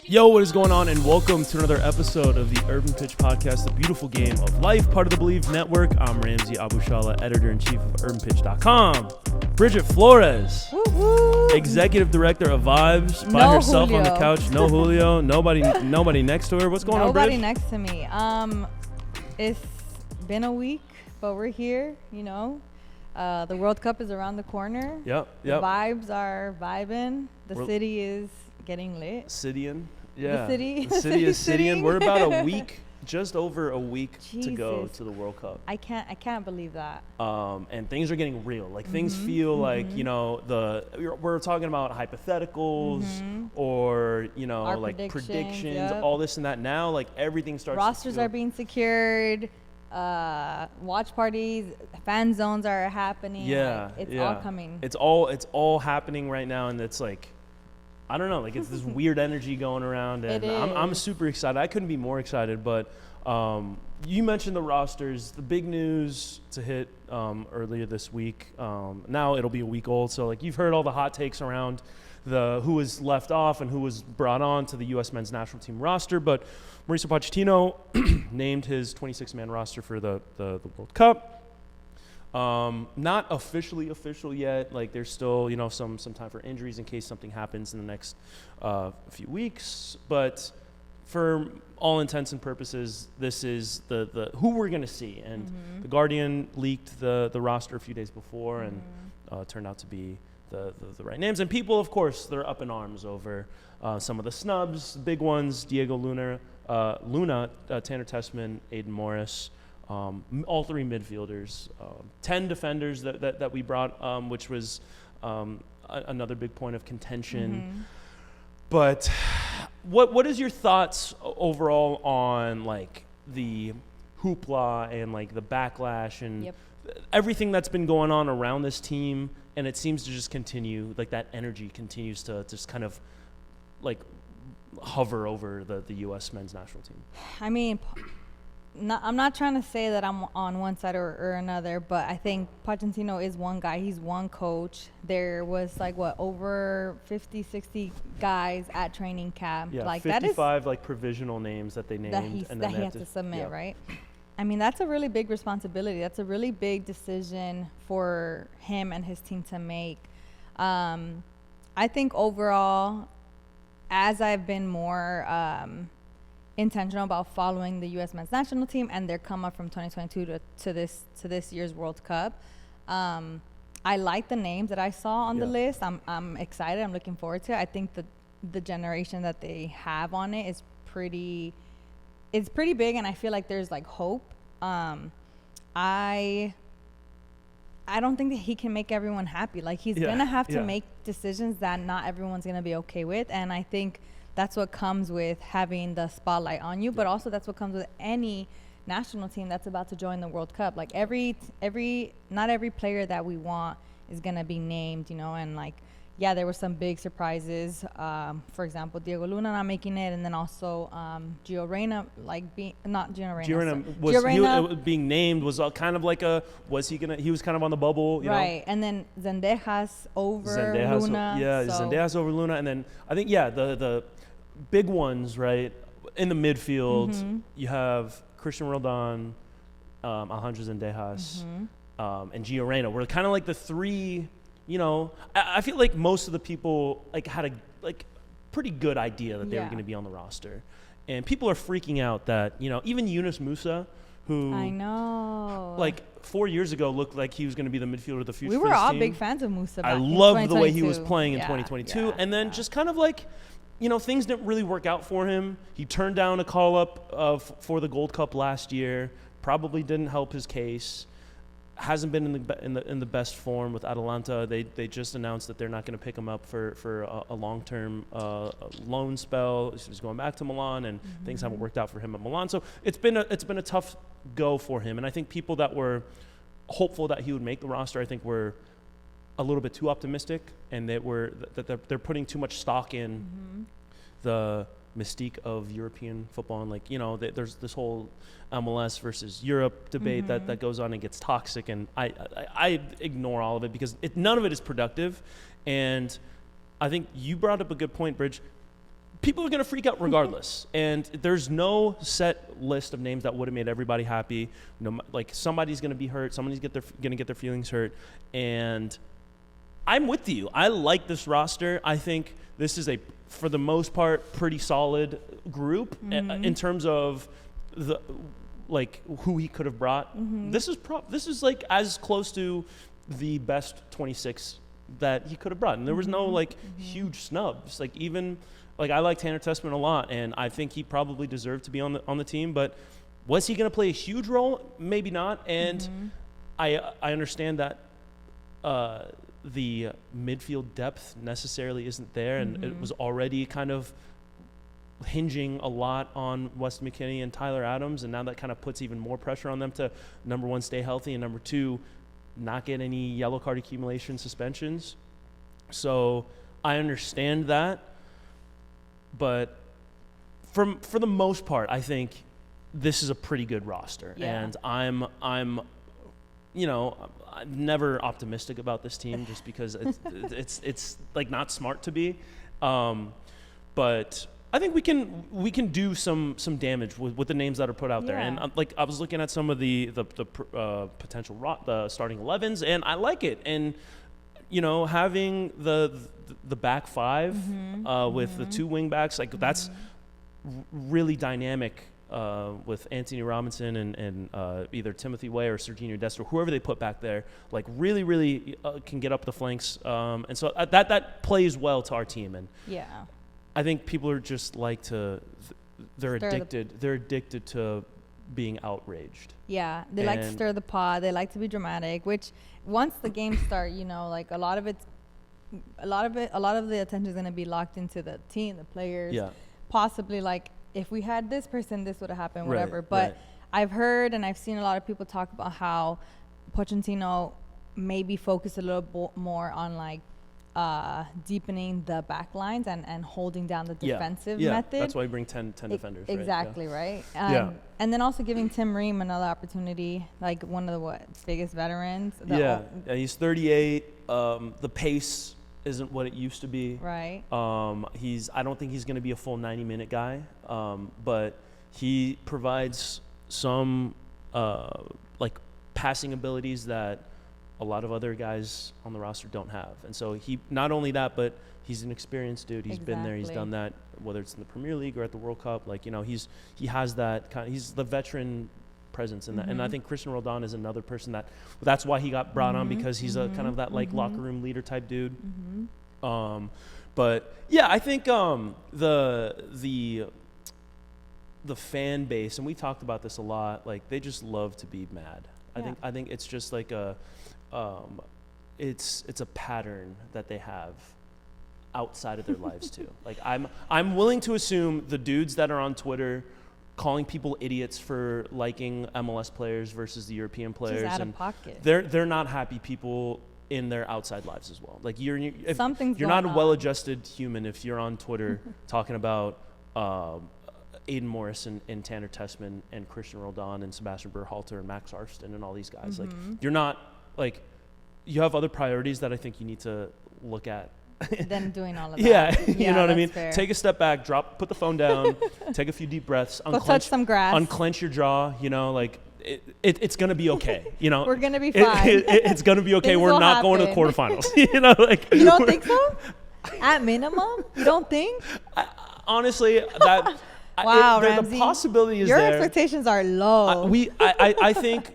Yo, what is going on? And welcome to another episode of the Urban Pitch Podcast, the beautiful game of life, part of the Believe Network. I'm Ramsey Abushala, editor-in-chief of UrbanPitch.com. Bridget Flores, executive director of Vibes, by herself Julio. on the couch. No Julio, nobody next to her. What's going on, Bridget? Nobody next to me. It's been a week, but we're here, you know. The World Cup is around the corner. Yep. The vibes are vibing. The city is getting lit. Citying. Yeah. The city is citying. citying. We're about a week, just over a week to go Jesus. to the World Cup. I can't believe that. And things are getting real. Like things feel like, you know, we're talking about hypotheticals or, you know, Our like predictions, yep. all this and that. Now, like everything starts. Rosters are being secured. Watch parties, fan zones are happening. Yeah, like, it's all coming. It's all happening right now, and it's like, I don't know, like it's this weird energy going around, and I'm super excited. I couldn't be more excited. But you mentioned the rosters, the big news to hit earlier this week. Now it'll be a week old, so like you've heard all the hot takes around who was left off and who was brought on to the U.S. men's national team roster. But Mauricio Pochettino named his 26-man roster for the World Cup. Not officially official yet. Like there's still, you know, some time for injuries in case something happens in the next few weeks. But for all intents and purposes, this is the who we're gonna see. And the Guardian leaked the roster a few days before, and turned out to be the right names. And people, of course, they're up in arms over some of the snubs, big ones: Diego Luna, Tanner Tessman, Aiden Morris. All three midfielders, 10 defenders that we brought, which was another big point of contention. But what is your thoughts overall on like the hoopla and like the backlash and everything that's been going on around this team? And it seems to just continue, like that energy continues to just kind of like hover over the U.S. men's national team. I mean, I'm not trying to say that I'm on one side or another, but I think Pochettino is one guy. He's one coach. There was like over 50, 60 guys at training camp. Yeah, like 55 like provisional names that they named. That he has to submit, right? I mean, that's a really big responsibility. That's a really big decision for him and his team to make. I think overall, as I've been more intentional about following the U.S. men's national team and their come up from 2022 to this year's World Cup, I like the names that I saw on the list. I'm excited. I'm looking forward to it. I think the generation that they have on it is pretty big, and I feel like there's like hope. I don't think that he can make everyone happy. Like he's gonna have to make decisions that not everyone's gonna be okay with, and I think that's what comes with having the spotlight on you, but also that's what comes with any national team that's about to join the World Cup. Like not every player that we want is gonna be named, you know, and like, there were some big surprises. For example, Diego Luna not making it, and then also Gio Reyna, being named was kind of like he was kind of on the bubble, you know? And then Zendejas over Luna. Zendejas over Luna, and then I think the big ones, right, in the midfield, you have Christian Roldan, Alejandro Zendejas, and Gio Reyna. We're kind of like the three. You know, I feel like most of the people like had a pretty good idea that they were going to be on the roster, and people are freaking out that, you know, even Yunus Musa, who I know, like 4 years ago looked like he was going to be the midfielder of the future. We were all big fans of Musa. I loved the way he was playing in 2022, and then just kind of like, you know, things didn't really work out for him. He turned down a call up for the Gold Cup last year. Probably didn't help his case. Hasn't been in the best form with Atalanta. They just announced that they're not going to pick him up for a long-term loan spell. He's going back to Milan, and things haven't worked out for him at Milan. So it's been a tough go for him. And I think people that were hopeful that he would make the roster, I think, were a little bit too optimistic, and they're putting too much stock in the mystique of European football, and like, you know, there's this whole MLS versus Europe debate that goes on and gets toxic, and I ignore all of it because none of it is productive, and I think you brought up a good point, Bridge. People are going to freak out regardless. And there's no set list of names that would have made everybody happy. No, like somebody's going to be hurt. Somebody's going to get their feelings hurt. And I'm with you. I like this roster. I think this is for the most part, pretty solid group in terms of who he could have brought. This is like as close to the best 26 that he could have brought. And there was no huge snubs. Like even I like Tanner Tessman a lot, and I think he probably deserved to be on the team. But was he going to play a huge role? Maybe not. And I understand that the midfield depth necessarily isn't there, and it was already kind of hinging a lot on Weston McKennie and Tyler Adams, and now that kind of puts even more pressure on them to, number one, stay healthy, and number two, not get any yellow card accumulation suspensions. So I understand that. But for the most part, I think this is a pretty good roster, and I'm never optimistic about this team just because it's like not smart to be, but I think we can do some damage with the names that are put out there, and I was looking at some of the potential the starting 11s, and I like it, and having the back five with the two wing backs, that's really dynamic with Anthony Robinson and either Timothy Way or Serginho Destro, whoever they put back there, really can get up the flanks, and so that plays well to our team. And I think people are just they're addicted to being outraged. Yeah, they like to stir the pot. They like to be dramatic, which once the games start, a lot of the attention is going to be locked into the team, the players. Yeah. Possibly if we had this person, this would have happened, whatever. But I've heard and I've seen a lot of people talk about how Pochettino maybe focused a little more on deepening the back lines and holding down the defensive method. That's why we bring 10 defenders. Exactly, right? And then also giving Tim Ream another opportunity, one of the biggest veterans. He's 38. The pace isn't what it used to be. Right. I don't think he's going to be a full 90-minute guy, but he provides some passing abilities that a lot of other guys on the roster don't have. And so he, not only that, but he's an experienced dude. He's been there. He's done that, whether it's in the Premier League or at the World Cup. He has that he's the veteran presence in that. And I think Christian Roldan is another person that's why he got brought on, because he's a kind of that locker room leader type dude. But yeah, I think the fan base, and we talked about this a lot, they just love to be mad. I think it's just it's a pattern that they have outside of their lives too. I'm willing to assume the dudes that are on Twitter calling people idiots for liking MLS players versus the European players, just out of pocket. They're not happy people in their outside lives as well. You're not a well-adjusted human if you're on Twitter talking about Aiden Morris and Tanner Tessman and Christian Roldan and Sebastian Berhalter and Max Arston and all these guys. You're not you have other priorities that I think you need to look at than doing all of that. Yeah, you know what I mean? Fair. Take a step back, put the phone down, take a few deep breaths, go touch some grass, unclench your jaw, it's going to be okay, We're going to be fine. It's going to be okay. We're not going to the quarterfinals. You don't think so? At minimum? You don't think? Honestly, that wow, the possibility is your there. Your expectations are low. I think,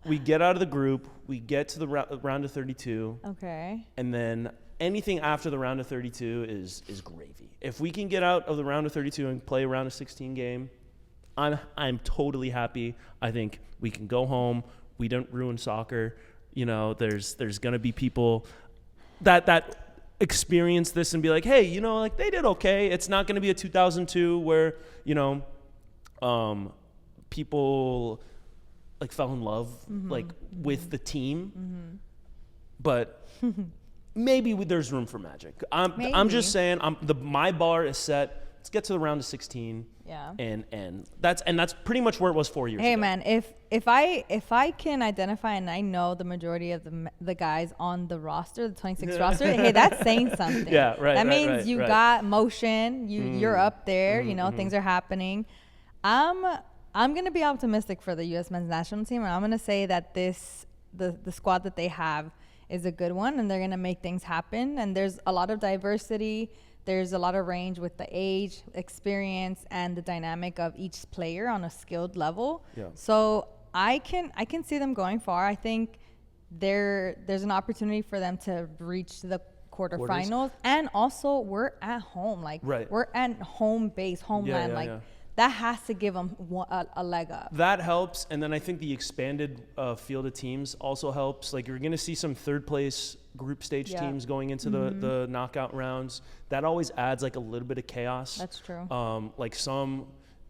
we get out of the group, we get to the round of 32. Okay. And then anything after the round of 32 is gravy. If we can get out of the round of 32 and play a round of 16 game, I'm totally happy. I think we can go home. We don't ruin soccer. There's going to be people that experience this and be like, hey, they did okay. It's not going to be a 2002 where, people fell in love with the team. But maybe there's room for magic. I'm just saying my bar is set. Let's get to the round of 16. Yeah. And that's pretty much where it was 4 years ago. Hey man, if I can identify and I know the majority of the guys on the roster, the 26 roster, hey, that's saying something. Yeah, right. That means right, you right. got motion. You're up there. You know, things are happening. I'm gonna be optimistic for the U.S. men's national team, and I'm gonna say that the squad that they have is a good one, and they're gonna make things happen. And there's a lot of diversity. There's a lot of range with the age, experience, and the dynamic of each player on a skilled level. Yeah. So I can see them going far. I think there's an opportunity for them to reach the quarterfinals, and also we're at home, like we're at home base, homeland, that has to give them a leg up. That helps, and then I think the expanded field of teams also helps. Like, you're going to see some third place group stage teams going into the knockout rounds. That always adds like a little bit of chaos. That's true. Like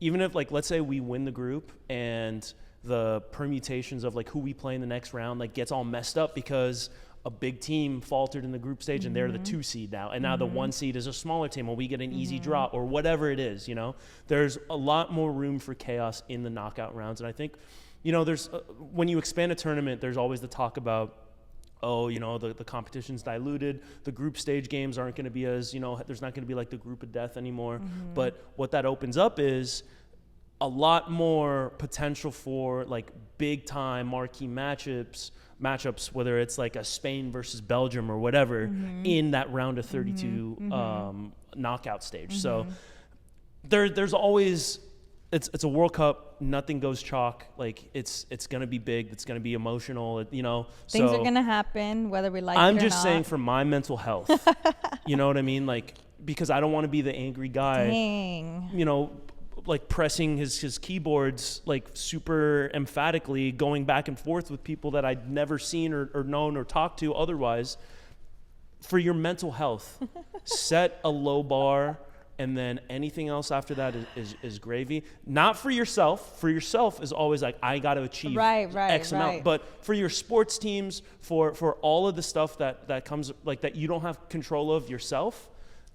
even if, like, let's say we win the group and the permutations of like who we play in the next round like gets all messed up because a big team faltered in the group stage and they're the 2 seed now, and now the 1 seed is a smaller team, or we get an easy draw, or whatever it is. You know, there's a lot more room for chaos in the knockout rounds, and I think, you know, there's when you expand a tournament, there's always the talk about, oh, you know, the competition's diluted, the group stage games aren't going to be as, you know, there's not going to be like the group of death anymore. But what that opens up is a lot more potential for like big time marquee matchups, whether it's like a Spain versus Belgium or whatever, in that round of 32 knockout stage. So there's always, it's a World Cup, nothing goes chalk. Like, it's going to be big, it's going to be emotional, you know. Things are going to happen whether we like it or not. I'm just saying, for my mental health, you know what I mean? Like, because I don't want to be the angry guy, you know, like pressing his keyboards like super emphatically, going back and forth with people that I'd never seen or known or talked to otherwise. For your mental health, set a low bar, and then anything else after that is gravy. Not for yourself. For yourself is always like, I got to achieve X amount. But for your sports teams, for all of the stuff that comes, like, that you don't have control of yourself,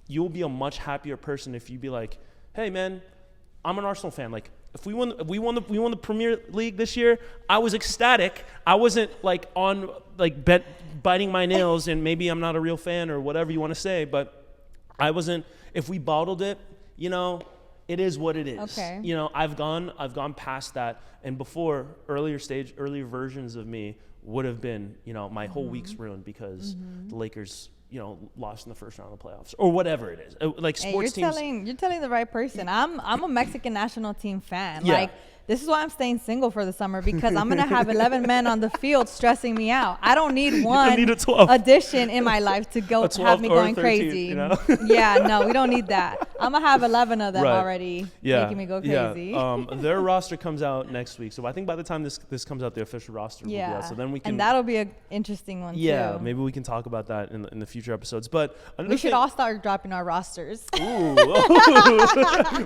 you'll be a much happier person if you be like, hey man, I'm an Arsenal fan. Like, if we won the Premier League this year, I was ecstatic. I wasn't like on like biting my nails, and maybe I'm not a real fan or whatever you want to say, but I wasn't. If we bottled it, you know, it is what it is. Okay. You know, I've gone past that, and before, earlier versions of me would have been, you know, my whole week's ruined because the Lakers, you know, lost in the first round of the playoffs or whatever it is. Like, sports teams. You're telling the right person. I'm a Mexican national team fan. Yeah. Like, this is why I'm staying single for the summer, because I'm gonna have 11 men on the field stressing me out. I don't need one addition in my life to go have me going 13, crazy. You know? Yeah, no, we don't need that. I'm gonna have 11 of them already making me go crazy. Yeah. Their roster comes out next week, so I think by the time this comes out, the official roster will be out. So then we can, and that'll be an interesting one too. Yeah, maybe we can talk about that in the future episodes. But we should all start dropping our rosters. Ooh.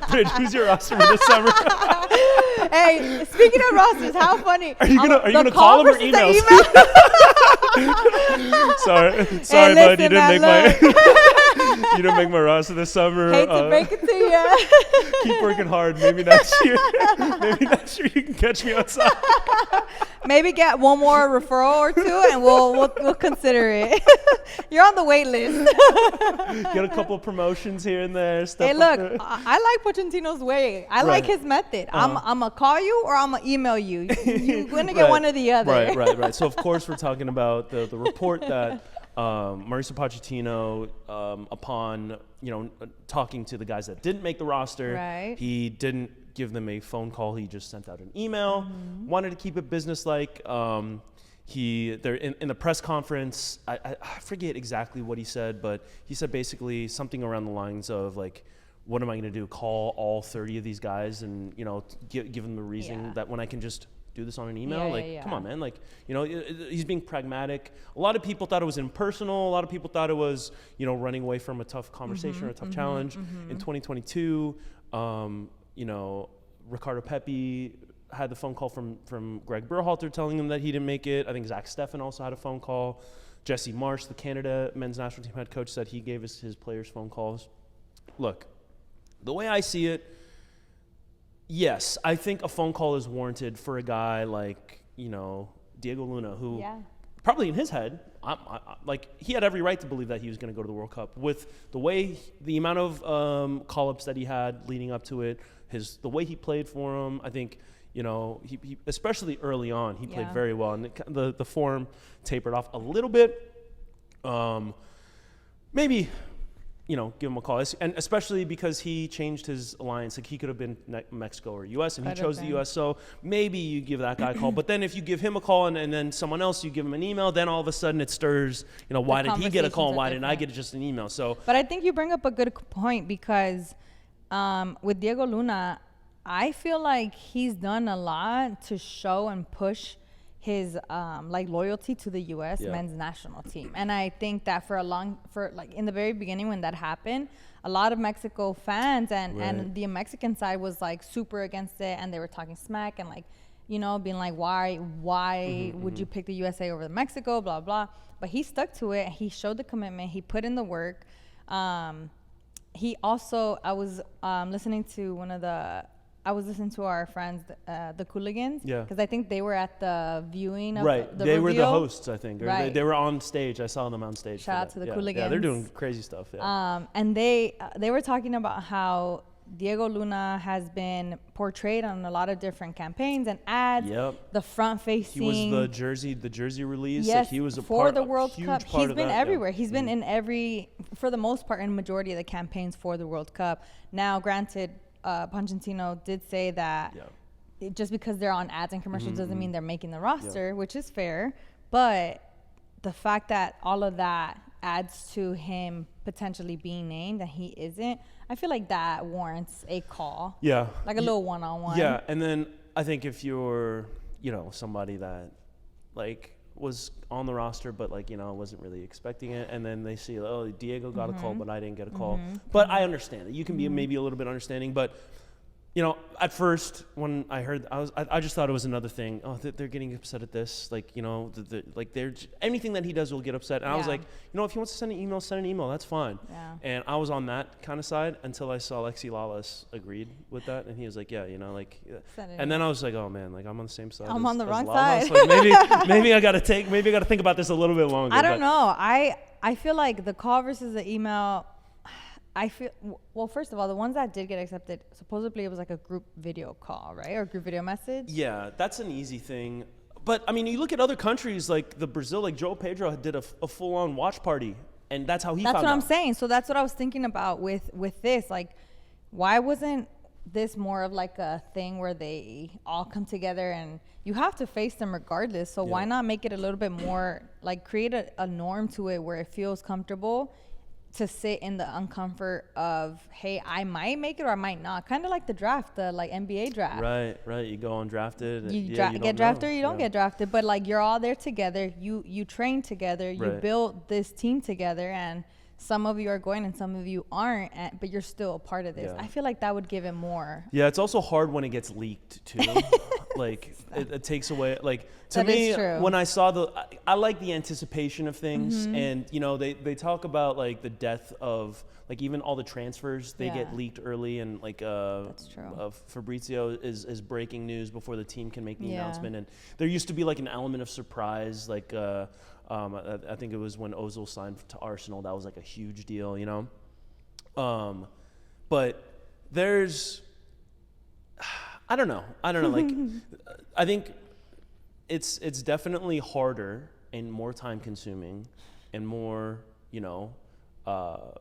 Bridge, who's your roster for this summer? Hey, speaking of rosters, how funny. Are you gonna call them or email? Sorry, hey, bud. You didn't make my roster this summer. Hate to break it to you. Keep working hard. Maybe next year you can catch me outside. Maybe get one more referral or two, and we'll consider it. You're on the wait list. Get a couple of promotions here and there. Hey, look, I like Pochettino's way. I like his method. I'm gonna call you or I'm gonna email you. You're gonna get one or the other. Right. So of course we're talking about the report that Mauricio Pochettino, upon talking to the guys that didn't make the roster, he didn't give them a phone call. He just sent out an email. Wanted to keep it businesslike. They're in the press conference. I forget exactly what he said, but he said basically something around the lines of like, what am I going to do? Call all 30 of these guys and give them the reason that when I can just do this on an email? Come on, man. Like, he's being pragmatic. A lot of people thought it was impersonal. A lot of people thought it was, running away from a tough conversation or a tough challenge. In 2022, Ricardo Pepi had the phone call from Greg Berhalter telling him that he didn't make it. I think Zach Steffen also had a phone call. Jesse Marsh, the Canada men's national team head coach, said he gave his players phone calls. Look, the way I see it, Yes, I think a phone call is warranted for a guy like, Diego Luna, who probably in his head, he had every right to believe that he was going to go to the World Cup with the amount of call-ups that he had leading up to it, the way he played for him. I think, he especially early on, he played very well, and the form tapered off a little bit. Maybe, give him a call, and especially because he changed his alliance. Like, he could have been Mexico or U.S., and he chose the U.S., so maybe you give that guy a call. But then if you give him a call and then someone else, you give him an email, then all of a sudden it stirs, why did he get a call and why didn't I get just an email? So, but I think you bring up a good point, because with Diego Luna, I feel like he's done a lot to show and push his loyalty to the U.S. men's national team. And I think that in the very beginning when that happened, a lot of Mexico fans and the Mexican side was like super against it, and they were talking smack and being like, why would you pick the USA over the Mexico, blah blah. But he stuck to it. He showed the commitment. He put in the work. He also, I was listening to our friends, the Cooligans, because I think they were at the viewing of the they reveal. were the hosts, I think. Or they were on stage. I saw them on stage. Shout out to the Cooligans. Yeah, they're doing crazy stuff. Yeah. And they were talking about how Diego Luna has been portrayed on a lot of different campaigns and ads. Yep. The front facing. He was the jersey release. Yes, he was for the World Cup. He's been everywhere. Yeah. He's been in for the most part, in majority of the campaigns for the World Cup. Now, granted, Pochettino did say that just because they're on ads and commercials doesn't mean they're making the roster, which is fair. But the fact that all of that adds to him potentially being named and he isn't, I feel like that warrants a call. Yeah. Like a little one-on-one. Yeah, and then I think if you're, somebody that, was on the roster but, wasn't really expecting it, and then they see, Diego got a call but I didn't get a call. But I understand it. You can be maybe a little bit understanding, but at first when I heard, I just thought it was another thing. Oh, they're getting upset at this. They're anything that he does will get upset. And I was like, if he wants to send an email, that's fine. Yeah. And I was on that kind of side until I saw Alexi Lalas agreed with that, and he was like, and then I was like, oh man, I'm on the same side. I'm on the wrong side. Maybe I gotta think about this a little bit longer. I don't know. I feel like the call versus the email. First of all, the ones that did get accepted, supposedly it was like a group video call, right? Or group video message. Yeah, that's an easy thing. But, you look at other countries like the Brazil, like João Pedro did a full-on watch party, and that's how he found out. That's what I'm saying. So that's what I was thinking about with this. Like, why wasn't this more of like a thing where they all come together and you have to face them regardless? So why not make it a little bit more, create a norm to it where it feels comfortable to sit in the uncomfort of, hey, I might make it or I might not. Kind of like the draft, the NBA draft. Right. You go undrafted. You get drafted or you don't get drafted. But you're all there together. You train together. You build this team together. And some of you are going and some of you aren't, but you're still a part of this. I feel like that would give it more. Yeah, it's also hard when it gets leaked too. It takes away, to me, when I saw I like the anticipation of things. And, they talk about the death of, even all the transfers, they get leaked early, and that's true. Fabrizio is breaking news before the team can make the announcement. And there used to be an element of surprise, I think it was when Ozil signed to Arsenal. That was a huge deal, but there's, I don't know. I think it's definitely harder and more time consuming and more, it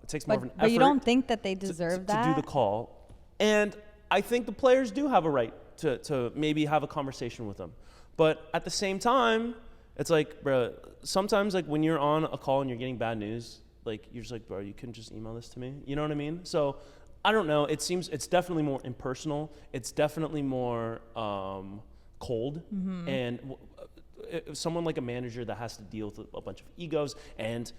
takes more of an effort. But you don't think that they deserve that? To do the call. And I think the players do have a right to maybe have a conversation with them. But at the same time, it's bro, sometimes when you're on a call and you're getting bad news, you're just bro, you couldn't just email this to me. You know what I mean? So I don't know. It seems it's definitely more impersonal. It's definitely more cold. And someone like a manager that has to deal with a bunch of egos, and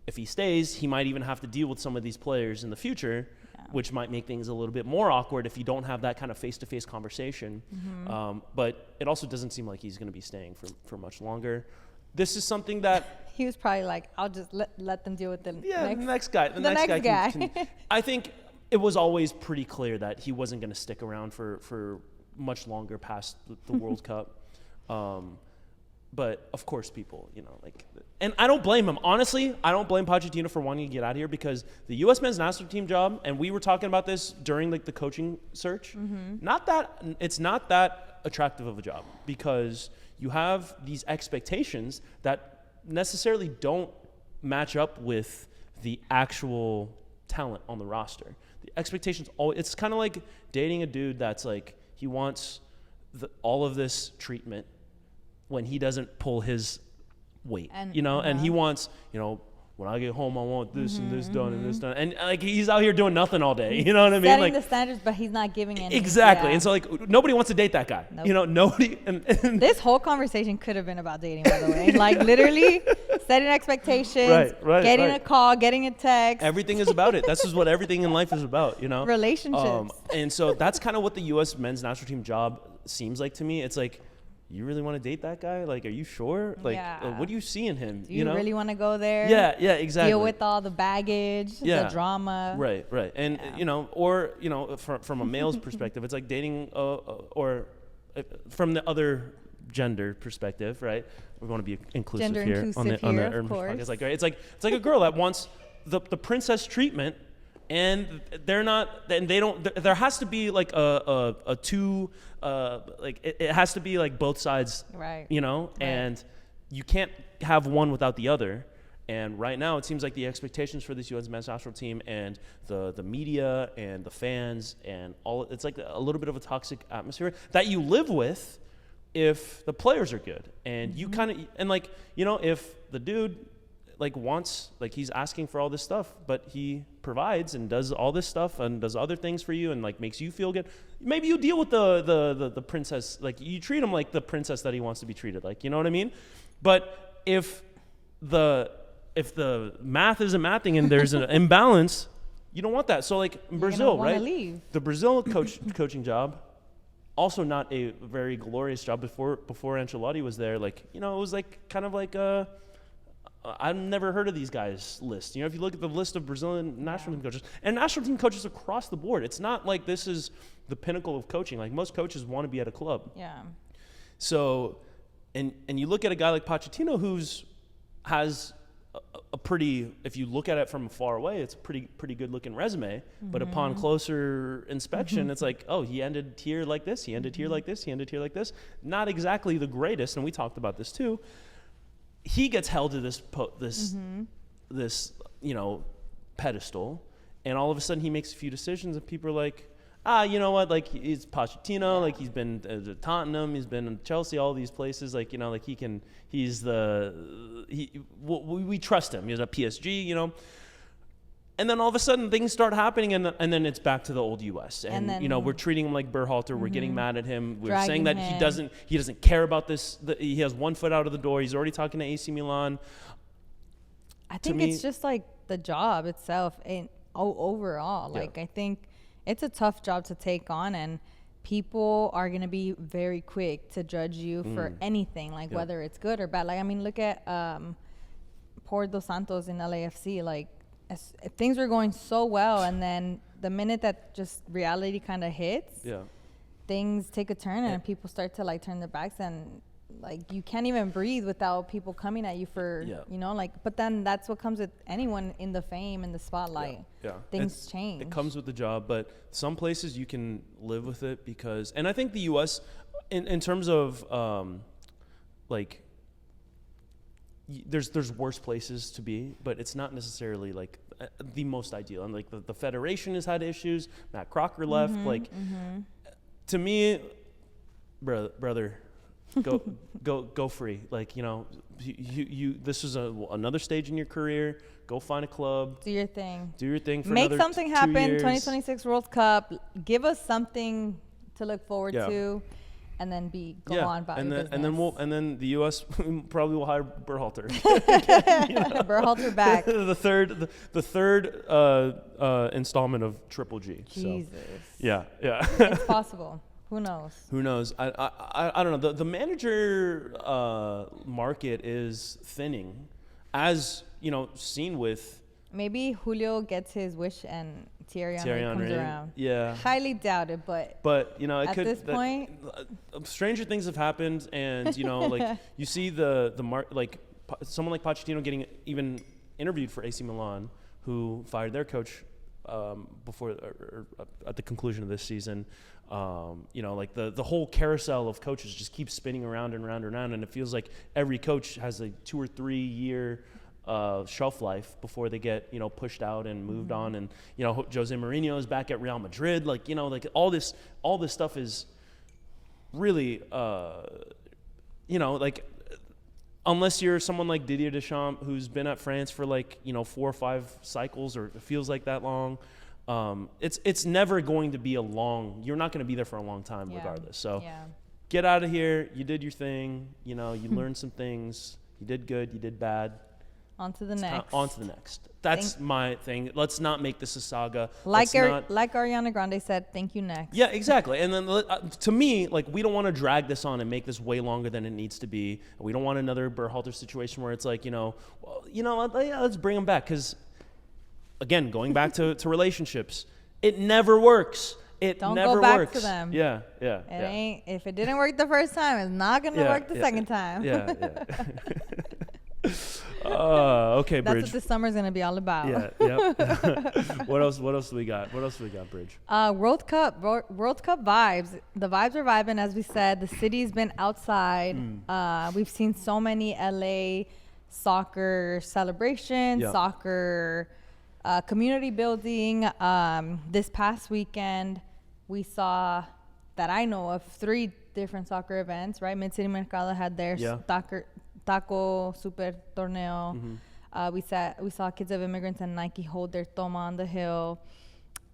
if he stays, he might even have to deal with some of these players in the future, which might make things a little bit more awkward if you don't have that kind of face-to-face conversation. But it also doesn't seem like he's going to be staying for much longer. This is something that he was probably I'll just let them deal with the next guy. The next guy. I think it was always pretty clear that he wasn't going to stick around for much longer past the World Cup. But of course, people, and I don't blame him. Honestly, I don't blame Pochettino for wanting to get out of here, because the U.S. men's national team job, and we were talking about this during the coaching search. It's not that attractive of a job, because you have these expectations that necessarily don't match up with the actual talent on the roster. The expectations, it's kind of like dating a dude that's like, he wants all of this treatment when he doesn't pull his weight, and he wants, when I get home, I want this and this done and this done. And like, he's out here doing nothing all day. You know what I mean? Setting the standards, but he's not giving any. Exactly. Yeah. And so like, nobody wants to date that guy. Nope. Nobody. And this whole conversation could have been about dating, by the way. Like literally setting expectations, getting a call, getting a text. Everything is about it. This is what everything in life is about, Relationships. And so that's kind of what the U.S. men's national team job seems like to me. It's like, you really want to date that guy? Like, are you sure? Like, what do you see in him? Do you really want to go there? Yeah, exactly. Deal with all the baggage, the drama. Right. And, from a male's perspective, it's like dating, or from the other gender perspective, right? We want to be inclusive here on the podcast. Like, right? It's like a girl that wants the princess treatment, and they're not, and they don't. There has to be like a two, like it has to be like both sides, right? And you can't have one without the other. And right now, it seems like the expectations for this U.S. men's national team and the media and the fans and all, it's like a little bit of a toxic atmosphere that you live with if the players are good, and you kind of, and like, if the dude like wants, like he's asking for all this stuff, but he provides and does all this stuff and does other things for you and like makes you feel good, maybe you deal with the princess, like you treat him like the princess that he wants to be treated like, you know what I mean? But if the math isn't mathing and there's an imbalance, you don't want that. So like in Brazil, right? Leave. The Brazil coaching job, also not a very glorious job before Ancelotti was there. Like, it was like kind of like I've never heard of these guys' list. If you look at the list of Brazilian national team coaches and national team coaches across the board, it's not like this is the pinnacle of coaching. Like most coaches want to be at a club. Yeah. So, and you look at a guy like Pochettino, has a pretty, if you look at it from far away, it's a pretty good looking resume. But upon closer inspection, it's like, oh, he ended here like this, he ended here like this, he ended here like this. Not exactly the greatest, and we talked about this too. He gets held to this pedestal, and all of a sudden he makes a few decisions, and people are like, you know what? Like he's Pochettino, like he's been at Tottenham, he's been in Chelsea, all these places. Like like we trust him. He's at PSG, And then all of a sudden things start happening, and then it's back to the old U.S. And then, we're treating him like Berhalter. We're getting mad at him. We're saying that he doesn't care about this. He has one foot out of the door. He's already talking to AC Milan. I think it's just like the job itself, and overall, like I think it's a tough job to take on, and people are gonna be very quick to judge you for anything, like whether it's good or bad. Like look at Por Dos Santos in LAFC, like. Things were going so well, and then the minute that just reality kind of hits, things take a turn, and people start to like turn their backs, and like you can't even breathe without people coming at you for but then that's what comes with anyone in the fame and the spotlight. Things change. It comes with the job, but some places you can live with it because, and I think the U.S. in terms of like. There's worse places to be, but it's not necessarily like the most ideal. And like the federation has had issues. Matt Crocker left. To me, brother, go free. Like you this is another stage in your career. Go find a club. Do your thing. For Make another something 2 happen. years. 2026 World Cup. Give us something to look forward to. And then go on about your business. And then the U.S. probably will hire Berhalter. Berhalter back. the third installment of Triple G. Jesus. So, yeah. It's possible. Who knows? I don't know. The manager market is thinning, as seen with. Maybe Julio gets his wish and Thierry comes around. Yeah. Highly doubt it, but you know, it at could. this point, stranger things have happened, and you know, like you see someone like Pochettino getting even interviewed for AC Milan, who fired their coach before or at the conclusion of this season. You know, like the whole carousel of coaches just keeps spinning around and around and around, and it feels like every coach has a 2 or 3 year shelf life before they get, you know, pushed out and moved on. And, you know, Jose Mourinho is back at Real Madrid. Like, you know, like all this stuff is really, you know, like unless you're someone like Didier Deschamps, who's been at France for like, you know, 4 or 5 cycles, or it feels like that long. It's never going to be you're not going to be there for a long time regardless. So get out of here. You did your thing. You know, you learned some things. You did good. You did bad. On to the next. On to the next. That's my thing. Let's not make this a saga. Like Ariana Grande said, thank you, next. Yeah, exactly. And then to me, like, we don't want to drag this on and make this way longer than it needs to be. We don't want another Berhalter situation where it's like, you know, well, you know, let's bring them back. Because, again, going back to relationships, it never works. Don't never go back works. to them. Yeah. Ain't, if it didn't work the first time, it's not going to work the second time. Yeah. Okay, Bridge. That's what this summer's gonna be all about. What else do we got? Bridge? World Cup vibes. The vibes are vibing, as we said. The city's been outside. We've seen so many LA soccer celebrations, soccer community building. This past weekend, we saw that I know of 3 different soccer events. Right, Mid City Mercado had their Taco Super Torneo. We saw Kids of Immigrants and Nike hold their Toma on the Hill.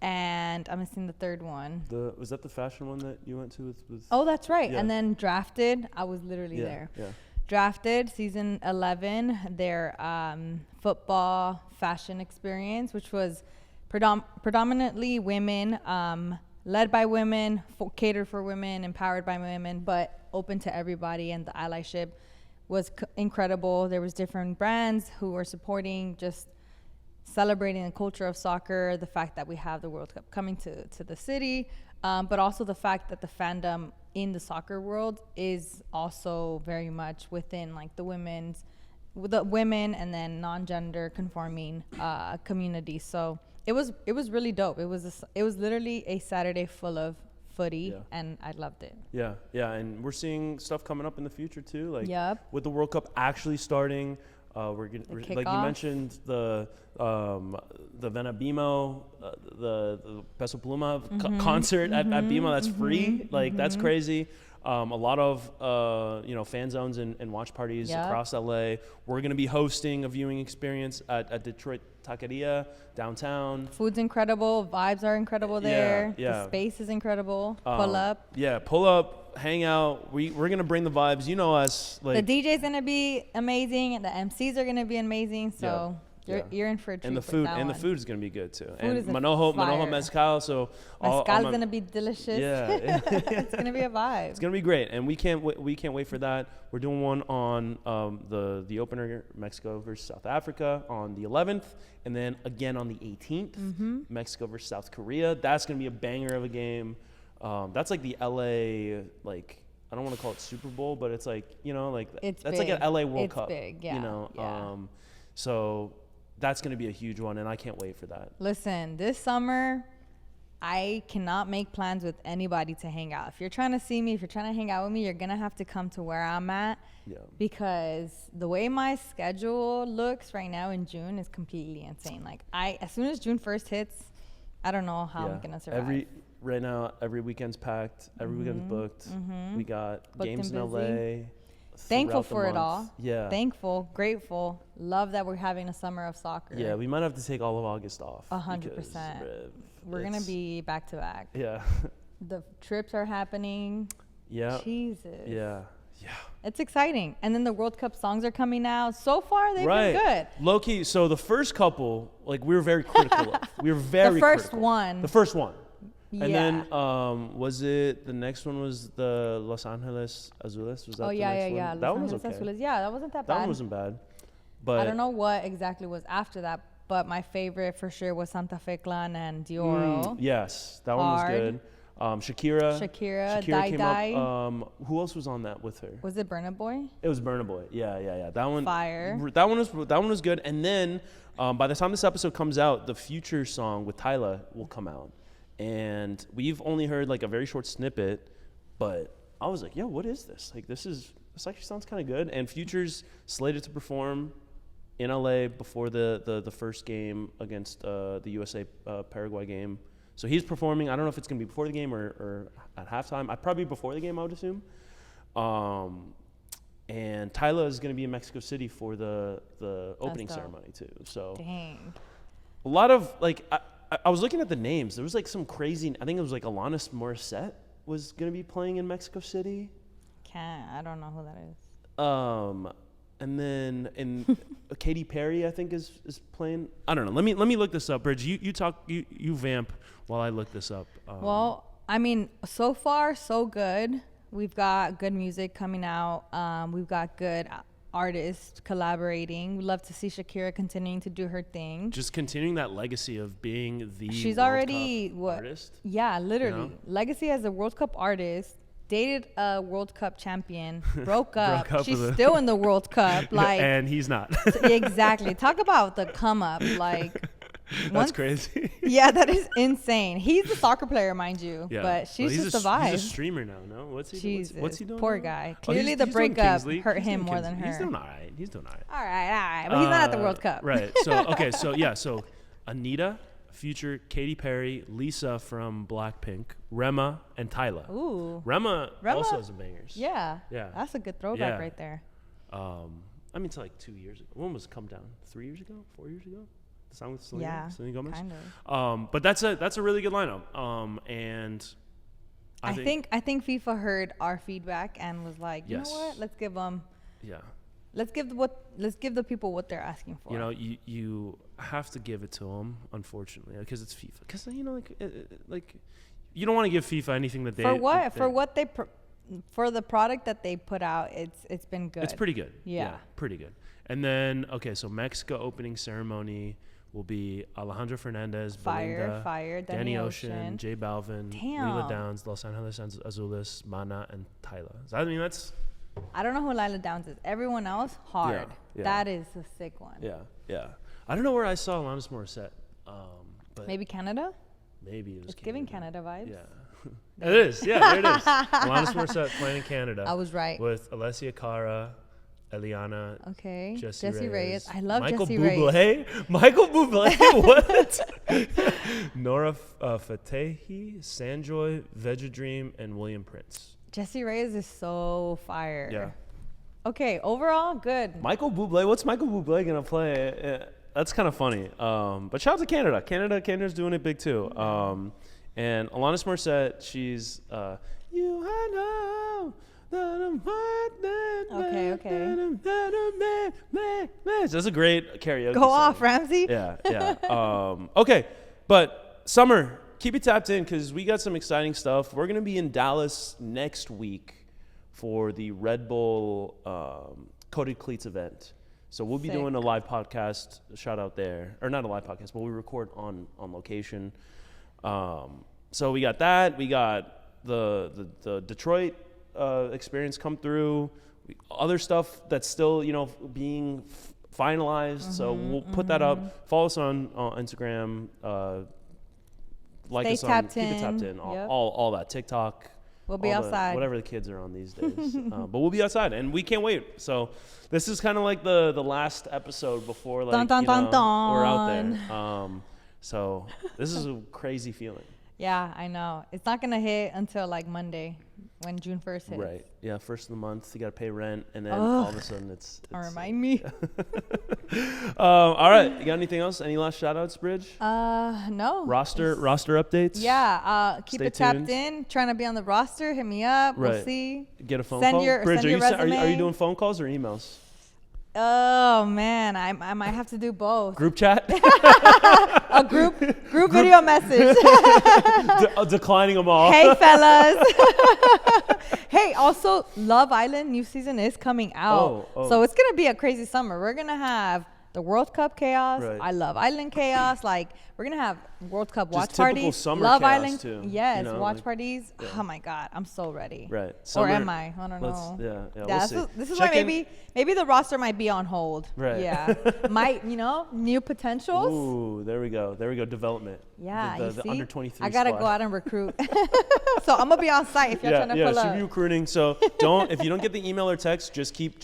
And I'm missing the third one. Was that the fashion one that you went to with Oh, that's right. Yeah. And then Drafted. I was literally there. Yeah. Drafted, season 11, their football fashion experience, which was predominantly women, led by women, catered for women, empowered by women, but open to everybody. And the allyship was incredible. There was different brands who were supporting, just celebrating the culture of soccer, the fact that we have the World Cup coming to the city, but also the fact that the fandom in the soccer world is also very much within like the women and then non-gender conforming community. So it was really dope. It was literally a Saturday full of footy, and I loved it. Yeah, and we're seeing stuff coming up in the future too, like with the World Cup actually starting. We're like you mentioned, the Venabimo, the Peso Pluma concert at Bimo. That's free. Like that's crazy. A lot of fan zones and watch parties across LA. We're gonna be hosting a viewing experience at Detroit Taqueria downtown. Food's incredible. Vibes are incredible there. The space is incredible. Pull up, hang out. We're gonna bring the vibes. You know us. Like, the DJ's gonna be amazing, and the MCs are gonna be amazing. So you're in for a treat. And the food is gonna be good too. And Manojo Mezcal. So Mezcal's gonna be delicious. Yeah, it's gonna be a vibe. It's gonna be great, and we can't wait for that. We're doing one on the opener, Mexico versus South Africa, on the 11th, and then again on the 18th, Mexico versus South Korea. That's gonna be a banger of a game. That's like the LA, like, I don't want to call it Super Bowl, but it's like, that's big. Like an LA World Cup. It's big, yeah. So that's going to be a huge one, and I can't wait for that. Listen, this summer, I cannot make plans with anybody to hang out. If you're trying to see me, if you're trying to hang out with me, you're going to have to come to where I'm at. Yeah. Because the way my schedule looks right now in June is completely insane. Like, as soon as June 1st hits, I don't know how I'm going to survive. Right now, every weekend's packed. Every weekend's booked. We got games in LA. Thankful for it all. Yeah. Thankful, grateful. Love that we're having a summer of soccer. Yeah, we might have to take all of August off. 100%. We're going to be back to back. Yeah. The trips are happening. Yeah. Jesus. Yeah. It's exciting. And then the World Cup songs are coming out. So far, they've been good. Low-key, so the first couple, like, we were very critical of. We were very critical. The first one. And then, was it the next one was the Los Angeles Azules? Was that the next one? That one was okay. Azules. Yeah, that wasn't that bad. That one wasn't bad. But I don't know what exactly was after that, But my favorite for sure was Santa Fe Clan and Dioro. Yes, that one was good. Shakira Dai came Dai. up. Who else was on that with her? Was it Burna Boy? It was Burna Boy. Yeah. That one. Fire. That one was good. And then by the time this episode comes out, the Future song with Tyla will come out, and we've only heard like a very short snippet, but I was like, yo, what is this? Like, this actually sounds kind of good. And Future's slated to perform in LA before the first game against the USA Paraguay game. So he's performing. I don't know if it's going to be before the game or at halftime. Probably before the game, I would assume. And Tyla is going to be in Mexico City for the opening ceremony too. So dang. A lot of like I was looking at the names. There was like some crazy. I think it was like Alanis Morissette was going to be playing in Mexico City. I don't know who that is. And then Katy Perry, I think, is playing. I don't know. Let me look this up, Bridge. You vamp while I look this up. Well, I mean, so far so good. We've got good music coming out. We've got good artists collaborating. We love to see Shakira continuing to do her thing. Just continuing that legacy of being the She's World already Cup what? artist. Yeah, literally. You know? Legacy as a World Cup artist. Dated a World Cup champion, broke up. She's with still in the World Cup, like, and he's not. Exactly. Talk about the come up, like. That's crazy. Yeah, that is insane. He's a soccer player, mind you, but she's just a vibe. He's a streamer now. No, what's he doing? Poor guy. Clearly, the breakup hurt him more than her. He's doing all right. All right, but he's not at the World Cup. Right. So Anita, Future, Katy Perry, Lisa from Blackpink, Rema, and Tyla. Ooh. Rema also has some bangers. Yeah. That's a good throwback right there. I mean, it's like 2 years ago. When was Come Down? 3 years ago? 4 years ago? The song with Selena Gomez? Kind of. But that's a really good lineup. And I think FIFA heard our feedback and was like, you know what? Let's give them. Yeah. Let's give the people what they're asking for. You know, you have to give it to them, unfortunately, because it's FIFA. Because like you don't want to give FIFA anything that they for the product that they put out. It's been good. It's pretty good. Yeah, pretty good. And then so Mexico opening ceremony will be Alejandro Fernandez, Fire, Danny Ocean, J Balvin, Lila Downs, Los Angeles Azules, Mana, and Tyla. So, I mean, I don't know who Lila Downs is. Everyone else, hard. Yeah. That is a sick one. Yeah. I don't know where I saw Alanis Morissette. But maybe Canada? Maybe it was It's giving Canada vibes. Yeah. It is. Yeah, there it is. Alanis Morissette playing in Canada. I was right. With Alessia Cara, Eliana, Jesse Reyes. I love Michael Jesse Bublé. Reyes. Michael Bublé. What? Nora Fatehi, Sanjoy, Vegedream, and William Prince. Jesse Reyes is so fire. Yeah. Okay, overall, good. Michael Bublé. What's Michael Bublé gonna play? That's kind of funny. But shout out to Canada. Canada's doing it big too. And Alanis Morissette, she's you I know. Okay. That's a great karaoke Go song. off, Ramsey. Yeah. Okay, but summer, keep it tapped in because we got some exciting stuff. We're going to be in Dallas next week for the Red Bull Coated Cleats event. So we'll be doing a live podcast, shout out there. Or not a live podcast, but we record on location. So we got that. We got the Detroit experience come through. Other stuff that's still, being finalized. So we'll put that up. Follow us on Instagram. Like us on Keep It Tapped In. All that. TikTok. We'll be outside. Whatever the kids are on these days. But we'll be outside, and we can't wait. So this is kind of like the last episode before we're out there. So this is a crazy feeling. Yeah, I know. It's not going to hit until like Monday when June 1st hits. Right. Yeah, first of the month, you got to pay rent, and then all of a sudden it's don't remind me. All right. You got anything else? Any last shout-outs, Bridge? No. Roster updates? Yeah. Keep it tapped in. Trying to be on the roster. Hit me up. Right. We'll see. Get a phone call? Bridge, send your resume. Are you doing phone calls or emails? Oh man, I might have to do both. Group chat? A group video message. Declining them all. Hey fellas. Hey, also Love Island new season is coming out. So it's gonna be a crazy summer. We're gonna have the World Cup chaos. Right. I love Island chaos. Like, we're going to have World Cup Just watch typical parties. summer Love chaos Island. too, Yes, you know, watch like, parties. yeah. Oh, my God. I'm so ready. Right. Or am I? I don't know. We'll see. This is Check why in. maybe the roster might be on hold. Right. Yeah. Might, new potentials. Ooh, there we go. Development. Yeah, The you see? under 23 I got to squad. go out and recruit. So I'm going to be on site if you're trying to pull should up. be recruiting. So if you don't get the email or text, just keep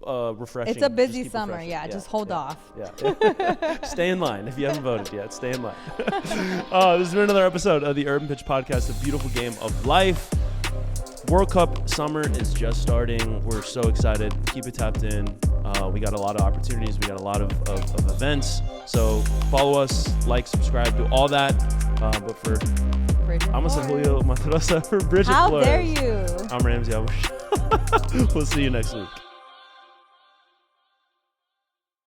refreshing. It's a busy Just keep summer. refreshing. Yeah, just hold off. Yeah. Stay in line. If you haven't voted yet, stay in line. This has been another episode of the Urban Pitch Podcast, a beautiful game of life. World Cup summer is just starting. We're so excited. Keep it tapped in. We got a lot of opportunities. We got a lot of events. So follow us, like, subscribe, do all that. But for I almost said Julio Matrosa for Bridget How Flores. dare you? I'm Ramsey. We'll see you next week.